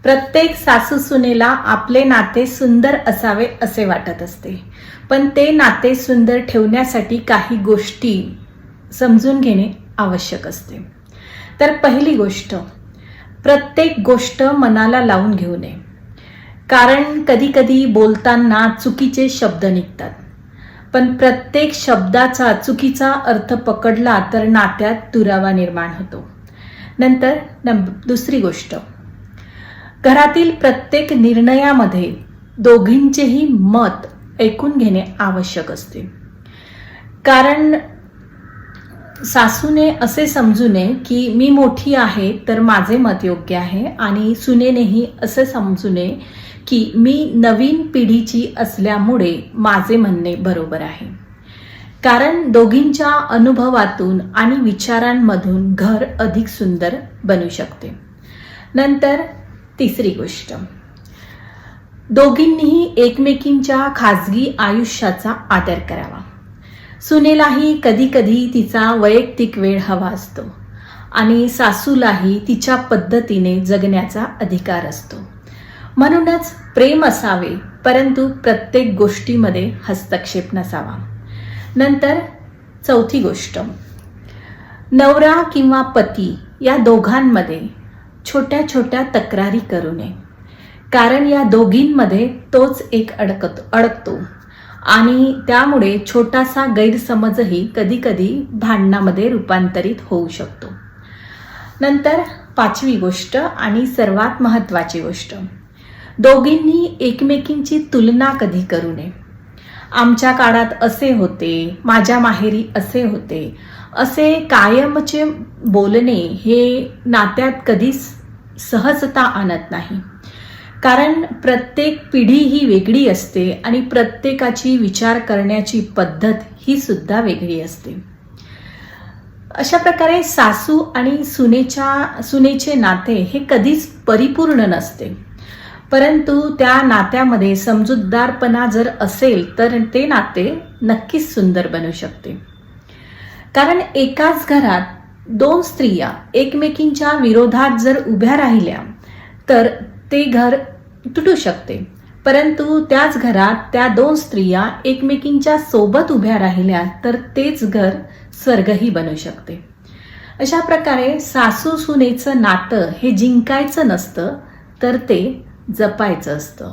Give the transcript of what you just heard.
प्रत्येक सासू सुनेला आपले नाते सुंदर असावे असे वाटत असते, पण ते नाते सुंदर ठेवण्यासाठी काही गोष्टी समजून घेणे आवश्यक असते. तर पहिली गोष्ट, प्रत्येक गोष्ट मनाला लावून घेऊ नये. कारण कधी कधी बोलताना चुकीचे शब्द निघतात, पण प्रत्येक शब्दाचा चुकीचा अर्थ पकडला तर नात्यात दुरावा निर्माण होतो. नंतर दुसरी गोष्ट, घरातील प्रत्येक निर्णयामध्ये दोघींचेही मत ऐकून घेणे आवश्यक असते. कारण सासूने असे समजू नये की मी मोठी आहे तर माझे मत योग्य आहे, आणि सुनेनेही असे समजू नये की मी नवीन पिढीची असल्यामुळे माझे म्हणणे बरोबर आहे. कारण दोघींच्या अनुभवातून आणि विचारांमधून घर अधिक सुंदर बनू शकते. नंतर तिसरी गोष्ट, दोघींनीही एकमेकींच्या खाजगी आयुष्याचा आदर करावा. सुनेलाही कधी कधी तिचा वैयक्तिक वेळ हवा असतो आणि सासूलाही तिच्या पद्धतीने जगण्याचा अधिकार असतो. म्हणूनच प्रेम असावे, परंतु प्रत्येक गोष्टीमध्ये हस्तक्षेप नसावा. नंतर चौथी गोष्ट, नवरा किंवा पती या दोघांमध्ये छोट्या छोट्या तक्रारी करू नये. कारण या दोघींमध्ये तोच एक अडकतो आणि त्यामुळे छोटासा गैरसमजही कधी कधी भांडणामध्ये रूपांतरित होऊ शकतो. नंतर पाचवी गोष्ट आणि सर्वात महत्त्वाची गोष्ट, दोघींनी एकमेकींची तुलना कधी करू नये. आमच्या काळात असे होते, माझ्या माहेरी असे होते, असे कायमचे बोलणे हे नात्यात कधीच सहजता आणत नाही. कारण प्रत्येक पिढी ही वेगळी असते आणि प्रत्येकाची विचार करण्याची पद्धत ही सुद्धा वेगळी असते. अशा प्रकारे सासू आणि सुनेचे नाते हे कधीच परिपूर्ण नसते, परंतु त्या नात्यामध्ये समजूतदारपणा जर असेल तर ते नाते नक्कीच सुंदर बनू शकते. कारण एकाच घरात दोन स्त्रिया एकमेकींच्या विरोधात जर उभ्या राहिल्या तर ते घर तुटू शकते, परंतु त्याच घरात त्या दोन स्त्रिया एकमेकींच्या सोबत उभ्या राहिल्या तर तेच घर स्वर्गही बनू शकते. अशा प्रकारे सासू सुनेचं नातं हे जिंकायचं नसतं, तर ते जपायचं असतं.